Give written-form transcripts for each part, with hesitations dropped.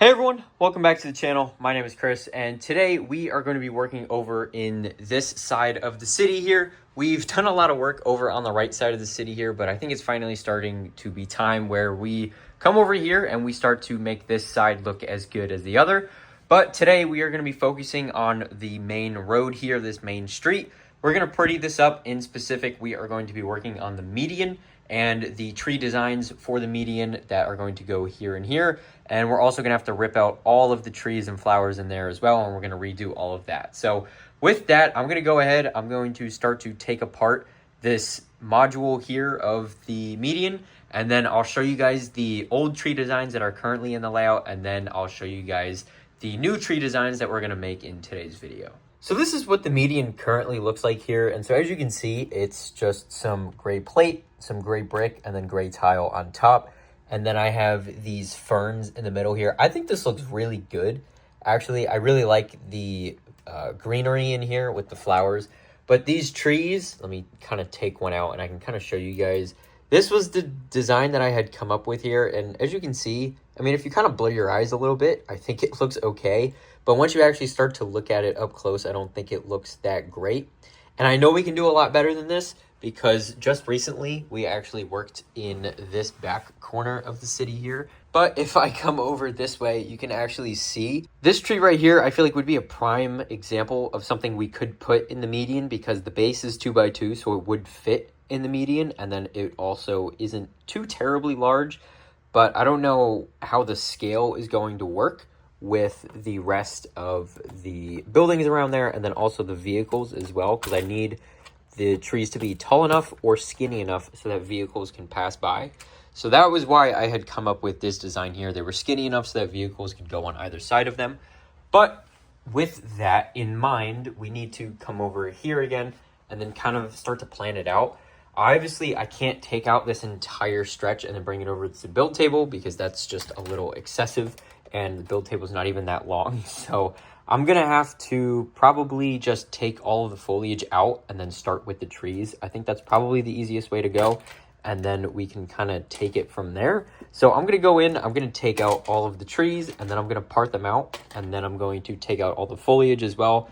Hey everyone, welcome back to the channel. My name is Chris, and today we are going to be working over in this side of the city here. We've done a lot of work over on the right side of the city here, but I think it's finally starting to be time where we come over here and we start to make this side look as good as the other. But today we are going to be focusing on the main road here, this main street. We're going to pretty this up. In specific, we are going to be working on the median and the tree designs for the median that are going to go here and here. And we're also going to have to rip out all of the trees and flowers in there as well, and we're going to redo all of that. So with that, I'm going to go ahead. I'm going to start to take apart this module here of the median, and then I'll show you guys the old tree designs that are currently in the layout, and then I'll show you guys the new tree designs that we're going to make in today's video. So this is what the median currently looks like here. And so as you can see, it's just some gray plate, some gray brick, and then gray tile on top. And then I have these ferns in the middle here. I think this looks really good. Actually, I really like the greenery in here with the flowers. But these trees, let me kind of take one out and I can kind of show you guys. This was the design that I had come up with here. And as you can see, I mean, if you kind of blur your eyes a little bit, I think it looks okay. But once you actually start to look at it up close, I don't think it looks that great. And I know we can do a lot better than this because just recently we actually worked in this back corner of the city here. But if I come over this way, you can actually see this tree right here. I feel like would be a prime example of something we could put in the median because the base is 2x2, so it would fit in the median. And then it also isn't too terribly large, but I don't know how the scale is going to work with the rest of the buildings around there, and then also the vehicles as well, because I need the trees to be tall enough or skinny enough so that vehicles can pass by. So that was why I had come up with this design here. They were skinny enough so that vehicles could go on either side of them. But with that in mind, we need to come over here again and then kind of start to plan it out. Obviously, I can't take out this entire stretch and then bring it over to the build table because that's just a little excessive. And the build table is not even that long. So I'm going to have to probably just take all of the foliage out and then start with the trees. I think that's probably the easiest way to go. And then we can kind of take it from there. So I'm going to go in, I'm going to take out all of the trees, and then I'm going to part them out. And then I'm going to take out all the foliage as well.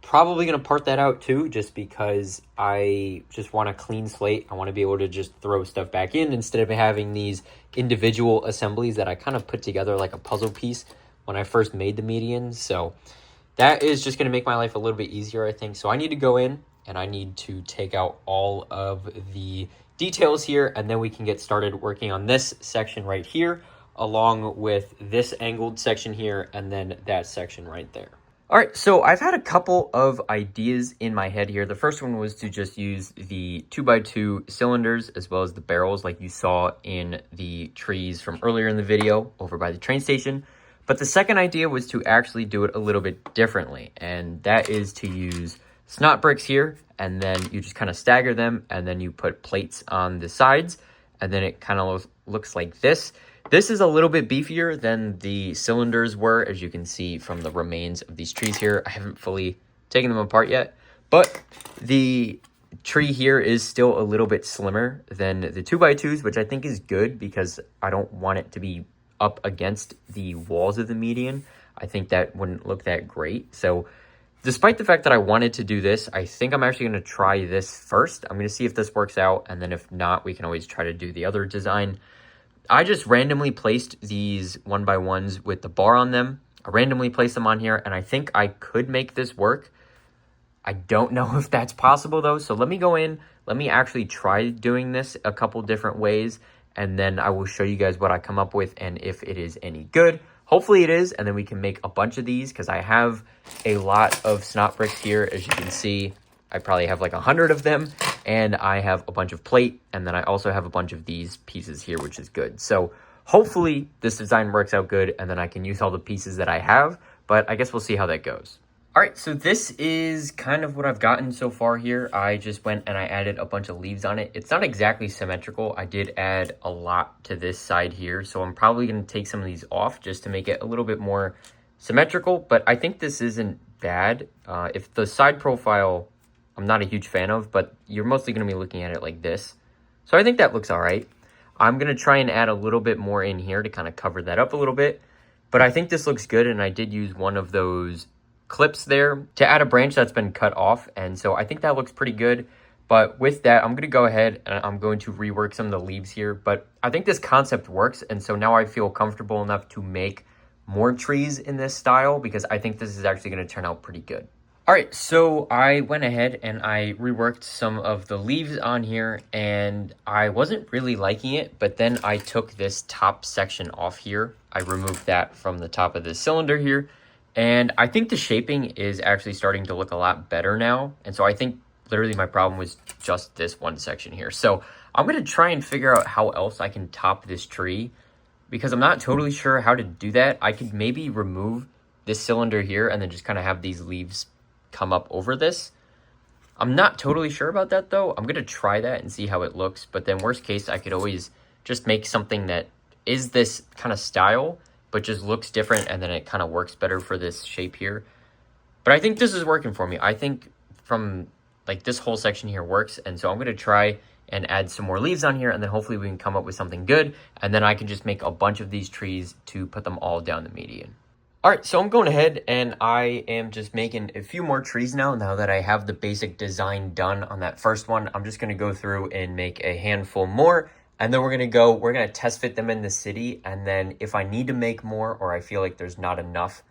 Probably going to part that out too, just because I just want a clean slate. I want to be able to just throw stuff back in instead of having these individual assemblies that I kind of put together like a puzzle piece when I first made the median. So that is just going to make my life a little bit easier, I think. So I need to go in and I need to take out all of the details here, and then we can get started working on this section right here, along with this angled section here, and then that section right there. All right, so I've had a couple of ideas in my head here. The first one was to just use the 2x2 cylinders as well as the barrels like you saw in the trees from earlier in the video over by the train station. But the second idea was to actually do it a little bit differently, and that is to use snot bricks here, and then you just kind of stagger them, and then you put plates on the sides, and then it kind of looks like this. This is a little bit beefier than the cylinders were, as you can see from the remains of these trees here. I haven't fully taken them apart yet, but the tree here is still a little bit slimmer than the 2x2s, which I think is good because I don't want it to be up against the walls of the median. I think that wouldn't look that great. So despite the fact that I wanted to do this, I think I'm actually going to try this first. I'm going to see if this works out, and then if not, we can always try to do the other design. I just randomly placed these 1x1s with the bar on them. I randomly placed them on here, and I think I could make this work. I don't know if that's possible, though. So let me go in. Let me actually try doing this a couple different ways, and then I will show you guys what I come up with and if it is any good. Hopefully it is, and then we can make a bunch of these because I have a lot of snot bricks here, as you can see. I probably have like 100 of them, and I have a bunch of plate, and then I also have a bunch of these pieces here, which is good. So hopefully this design works out good, and then I can use all the pieces that I have, but I guess we'll see how that goes. All right, so this is kind of what I've gotten so far here. I just went and I added a bunch of leaves on it. It's not exactly symmetrical. I did add a lot to this side here, so I'm probably going to take some of these off just to make it a little bit more symmetrical, but I think this isn't bad. If the side profile I'm not a huge fan of, but you're mostly going to be looking at it like this. So I think that looks all right. I'm going to try and add a little bit more in here to kind of cover that up a little bit. But I think this looks good, and I did use one of those clips there to add a branch that's been cut off, and so I think that looks pretty good. But with that, I'm going to go ahead and I'm going to rework some of the leaves here. But I think this concept works, and so now I feel comfortable enough to make more trees in this style because I think this is actually going to turn out pretty good. All right, so I went ahead and I reworked some of the leaves on here, and I wasn't really liking it, but then I took this top section off here. I removed that from the top of the cylinder here, and I think the shaping is actually starting to look a lot better now. And so I think literally my problem was just this one section here. So I'm going to try and figure out how else I can top this tree because I'm not totally sure how to do that. I could maybe remove this cylinder here and then just kind of have these leaves come up over this. I'm not totally sure about that though. I'm going to try that and see how it looks. But then worst case, I could always just make something that is this kind of style, but just looks different and then it kind of works better for this shape here. But I think this is working for me. I think from like this whole section here works. And so I'm going to try and add some more leaves on here, and then hopefully we can come up with something good. And then I can just make a bunch of these trees to put them all down the median. All right, so I'm going ahead and I am just making a few more trees now that I have the basic design done on that first one. I'm just going to go through and make a handful more, and then we're going to test fit them in the city. And then if I need to make more, or I feel like there's not enough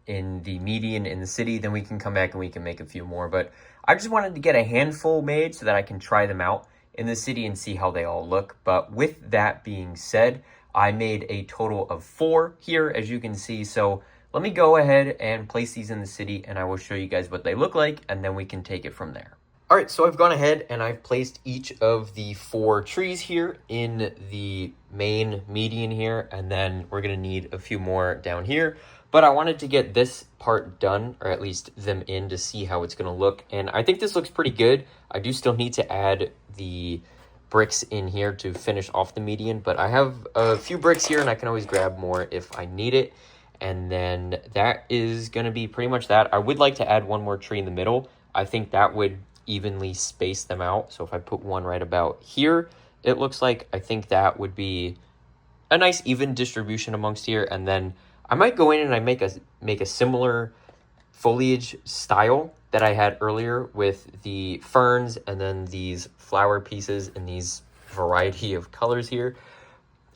in the median in the city, then we can come back and we can make a few more. But I just wanted to get a handful made so that I can try them out in the city and see how they all look. But with that being said, I made a total of 4 here, as you can see. So let me go ahead and place these in the city, and I will show you guys what they look like, and then we can take it from there. All right, so I've gone ahead and I've placed each of the 4 trees here in the main median here, and then we're gonna need a few more down here. But I wanted to get this part done, or at least them in, to see how it's gonna look. And I think this looks pretty good. I do still need to add the bricks in here to finish off the median, but I have a few bricks here and I can always grab more if I need it. And then that is gonna be pretty much that. I would like to add one more tree in the middle. I think that would evenly space them out. So if I put one right about here, it looks like, I think that would be a nice even distribution amongst here. And then I might go in and I make a similar foliage style that I had earlier with the ferns and then these flower pieces and these variety of colors here.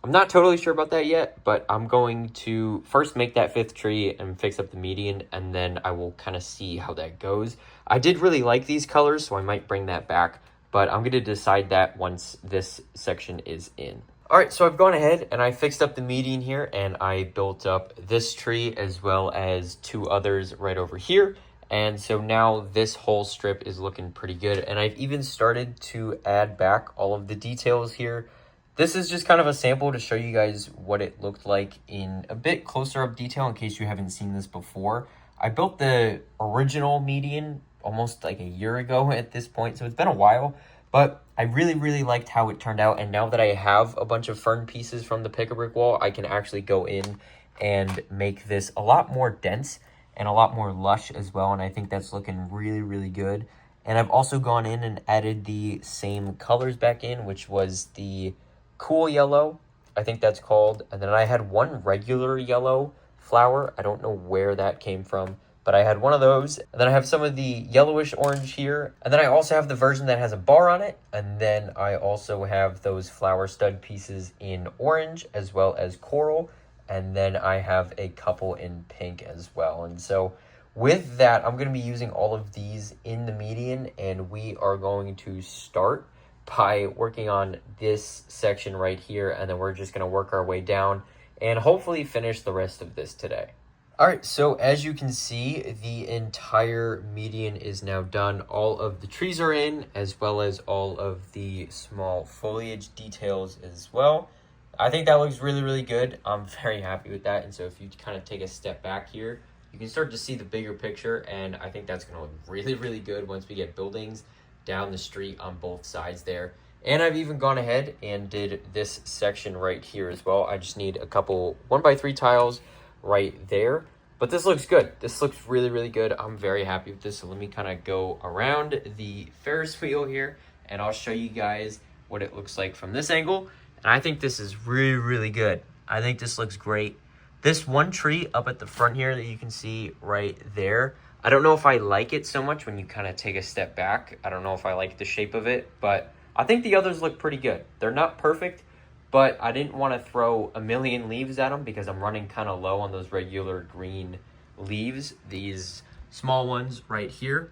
I'm not totally sure about that yet, but I'm going to first make that 5th tree and fix up the median, and then I will kind of see how that goes. I did really like these colors, so I might bring that back, but I'm going to decide that once this section is in. All right, so I've gone ahead and I fixed up the median here, and I built up this tree as well as 2 others right over here. And so now this whole strip is looking pretty good, and I've even started to add back all of the details here. This is just kind of a sample to show you guys what it looked like in a bit closer up detail in case you haven't seen this before. I built the original median almost like a year ago at this point, so it's been a while, but I really, really liked how it turned out. And now that I have a bunch of fern pieces from the Pick-a-Brick wall, I can actually go in and make this a lot more dense and a lot more lush as well. And I think that's looking really, really good. And I've also gone in and added the same colors back in, which was the cool yellow, I think that's called. And then I had one regular yellow flower. I don't know where that came from, but I had one of those. And then I have some of the yellowish orange here. And then I also have the version that has a bar on it. And then I also have those flower stud pieces in orange as well as coral. And then I have a couple in pink as well. And so with that, I'm going to be using all of these in the median, and we are going to start by working on this section right here, and then we're just going to work our way down and hopefully finish the rest of this today. All right, so as you can see, the entire median is now done. All of the trees are in, as well as all of the small foliage details as well. I think that looks really, really good. I'm very happy with that. And so if you kind of take a step back here, you can start to see the bigger picture, and I think that's going to look really, really good once we get buildings down the street on both sides there. And I've even gone ahead and did this section right here as well. I just need a couple 1x3 tiles right there, but this looks good. This looks really, really good. I'm very happy with this. So let me kind of go around the Ferris wheel here, and I'll show you guys what it looks like from this angle. And I think this is really, really good. I think this looks great. This one tree up at the front here that you can see right there, I don't know if I like it so much when you kind of take a step back. I don't know if I like the shape of it, but I think the others look pretty good. They're not perfect, but I didn't want to throw a million leaves at them because I'm running kind of low on those regular green leaves, these small ones right here.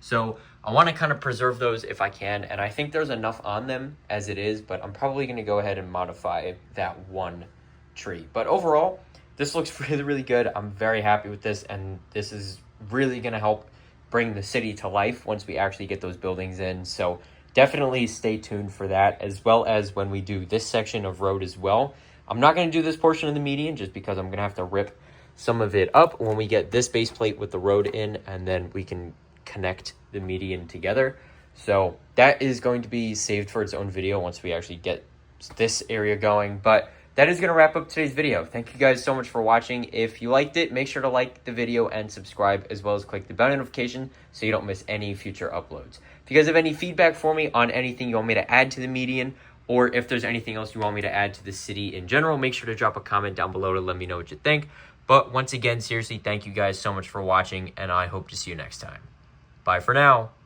So I want to kind of preserve those if I can, and I think there's enough on them as it is, but I'm probably going to go ahead and modify that one tree. But overall, this looks really, really good. I'm very happy with this, and this is really going to help bring the city to life once we actually get those buildings in. So definitely stay tuned for that, as well as when we do this section of road as well. I'm not going to do this portion of the median just because I'm going to have to rip some of it up when we get this base plate with the road in, and then we can connect the median together. So that is going to be saved for its own video once we actually get this area going. But that is going to wrap up today's video. Thank you guys so much for watching. If you liked it, make sure to like the video and subscribe, as well as click the bell notification so you don't miss any future uploads. If you guys have any feedback for me on anything you want me to add to the median, or if there's anything else you want me to add to the city in general, make sure to drop a comment down below to let me know what you think. But once again, seriously, thank you guys so much for watching, and I hope to see you next time. Bye for now.